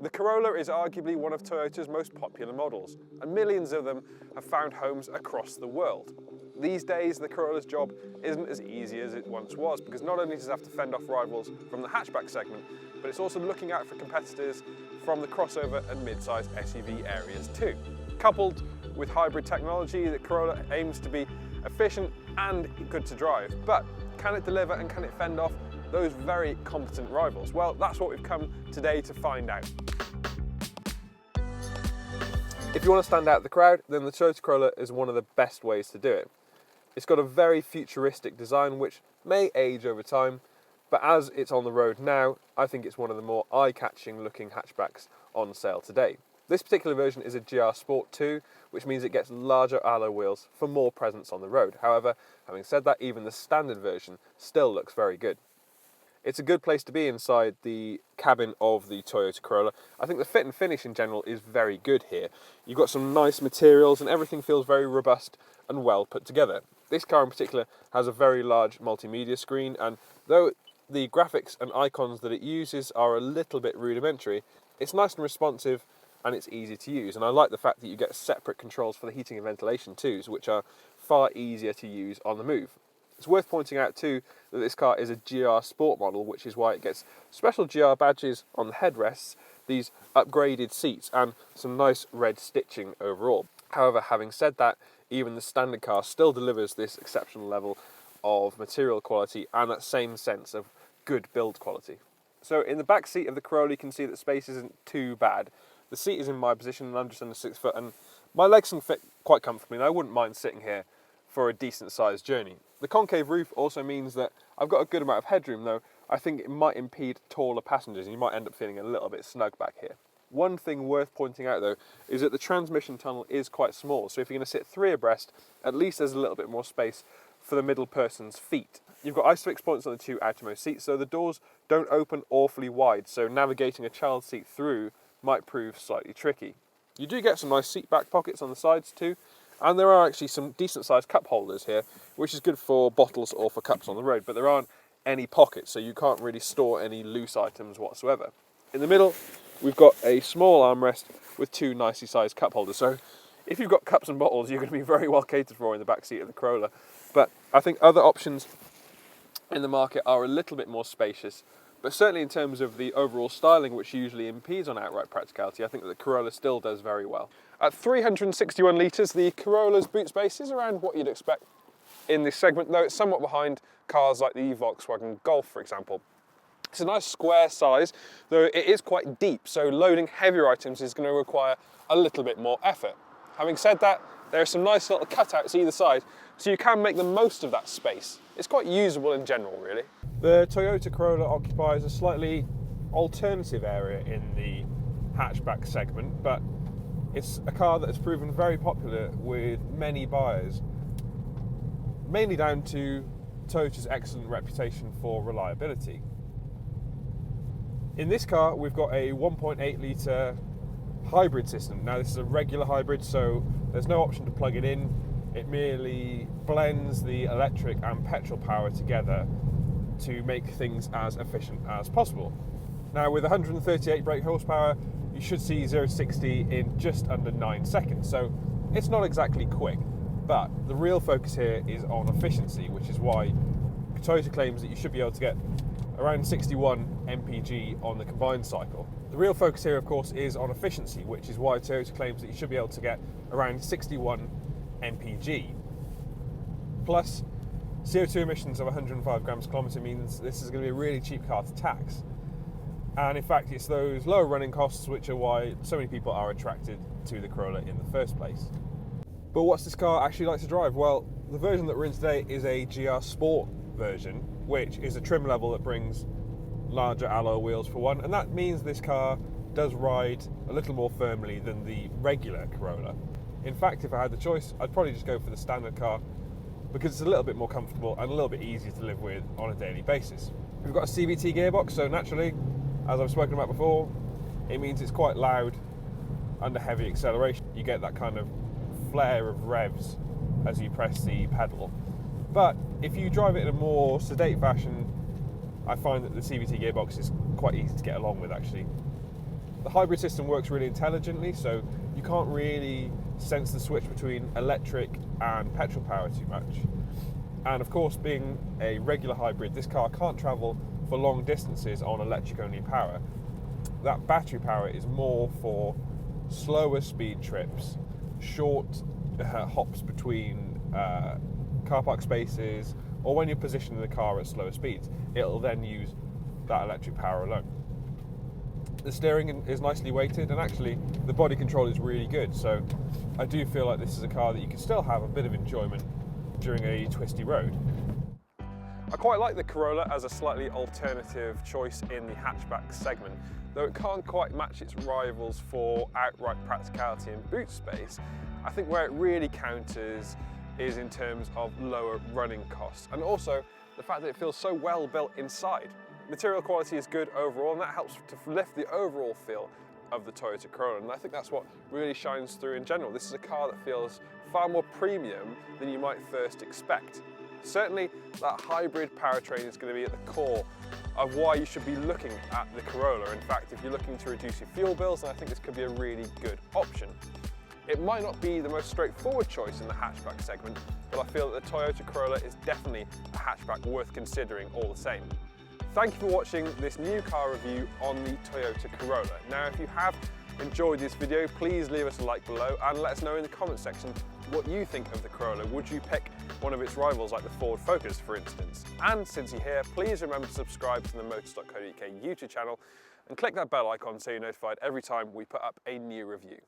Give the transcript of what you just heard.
The Corolla is arguably one of Toyota's most popular models, and millions of them have found homes across the world. These days, the Corolla's job isn't as easy as it once was, because not only does it have to fend off rivals from the hatchback segment, but it's also looking out for competitors from the crossover and mid-size SUV areas too. Coupled with hybrid technology, the Corolla aims to be efficient and good to drive, but can it deliver and can it fend off those very competent rivals? Well, that's what we've come today to find out. If you want to stand out the crowd, then the Toyota Corolla is one of the best ways to do it. It's got a very futuristic design which may age over time, but as it's on the road now, I think it's one of the more eye-catching looking hatchbacks on sale today. This particular version is a GR Sport 2, which means it gets larger alloy wheels for more presence on the road. However, having said that, even the standard version still looks very good. It's a good place to be inside the cabin of the Toyota Corolla. I think the fit and finish in general is very good here. You've got some nice materials and everything feels very robust and well put together. This car in particular has a very large multimedia screen, and though the graphics and icons that it uses are a little bit rudimentary, it's nice and responsive and it's easy to use. And I like the fact that you get separate controls for the heating and ventilation too, which are far easier to use on the move. It's worth pointing out too that this car is a GR Sport model, which is why it gets special GR badges on the headrests, these upgraded seats and some nice red stitching overall. However, having said that, even the standard car still delivers this exceptional level of material quality and that same sense of good build quality. So in the back seat of the Corolla you can see that space isn't too bad. The seat is in my position and I'm just under 6 foot, and my legs can fit quite comfortably and I wouldn't mind sitting here for a decent sized journey. The concave roof also means that I've got a good amount of headroom, though I think it might impede taller passengers and you might end up feeling a little bit snug back here. One thing worth pointing out though is that the transmission tunnel is quite small, so if you're going to sit 3 abreast, at least there's a little bit more space for the middle person's feet. You've got isofix points on the 2 outermost seats, so the doors don't open awfully wide, so navigating a child seat through might prove slightly tricky. You do get some nice seat back pockets on the sides too, and there are actually some decent sized cup holders here, which is good for bottles or for cups on the road, but there aren't any pockets, so you can't really store any loose items whatsoever. In the middle, we've got a small armrest with 2 nicely sized cup holders, so if you've got cups and bottles, you're going to be very well catered for in the back seat of the Corolla. But I think other options in the market are a little bit more spacious, but certainly in terms of the overall styling, which usually impedes on outright practicality, I think that the Corolla still does very well. At 361 litres, the Corolla's boot space is around what you'd expect in this segment, though it's somewhat behind cars like the Volkswagen Golf, for example. It's a nice square size, though it is quite deep, so loading heavier items is going to require a little bit more effort. Having said that, there are some nice little cutouts either side, so you can make the most of that space. It's quite usable in general, really. The Toyota Corolla occupies a slightly alternative area in the hatchback segment, but it's a car that has proven very popular with many buyers, mainly down to Toyota's excellent reputation for reliability. In this car, we've got a 1.8 litre hybrid system. Now, this is a regular hybrid, so there's no option to plug it in. It merely blends the electric and petrol power together to make things as efficient as possible. Now, with 138 brake horsepower, you should see 0 to 60 in just under 9 seconds. So it's not exactly quick, but the real focus here is on efficiency, which is why Toyota claims that you should be able to get around 61 mpg on the combined cycle. The real focus here, of course, is on efficiency, which is why Toyota claims that you should be able to get around 61 mpg. Plus, CO2 emissions of 105 grams per kilometre means this is going to be a really cheap car to tax. And in fact, it's those lower running costs which are why so many people are attracted to the Corolla in the first place. But what's this car actually like to drive? Well, the version that we're in today is a GR Sport version, which is a trim level that brings larger alloy wheels for one, and that means this car does ride a little more firmly than the regular Corolla. In fact, if I had the choice, I'd probably just go for the standard car because it's a little bit more comfortable and a little bit easier to live with on a daily basis. We've got a CVT gearbox, so naturally, as I've spoken about before, it means it's quite loud under heavy acceleration. You get that kind of flare of revs as you press the pedal. But if you drive it in a more sedate fashion, I find that the CVT gearbox is quite easy to get along with, actually. The hybrid system works really intelligently, so you can't really sense the switch between electric and petrol power too much. And of course, being a regular hybrid, this car can't travel for long distances on electric only power. That battery power is more for slower speed trips, short hops between car park spaces, or when you're positioning the car at slower speeds. It'll then use that electric power alone. The steering is nicely weighted, and actually the body control is really good, so I do feel like this is a car that you can still have a bit of enjoyment during a twisty road. I quite like the Corolla as a slightly alternative choice in the hatchback segment. Though it can't quite match its rivals for outright practicality and boot space, I think where it really counters is in terms of lower running costs, and also the fact that it feels so well built inside. Material quality is good overall, and that helps to lift the overall feel of the Toyota Corolla, and I think that's what really shines through in general. This is a car that feels far more premium than you might first expect. Certainly that hybrid powertrain is going to be at the core of why you should be looking at the Corolla. In fact, if you're looking to reduce your fuel bills, then I think this could be a really good option. It might not be the most straightforward choice in the hatchback segment, but I feel that the Toyota Corolla is definitely a hatchback worth considering all the same. Thank you for watching this new car review on the Toyota Corolla. Now, if you have enjoyed this video, please leave us a like below and let us know in the comment section what you think of the Corolla. Would you pick one of its rivals like the Ford Focus, for instance? And since you're here, please remember to subscribe to the motors.co.uk YouTube channel and click that bell icon so you're notified every time we put up a new review.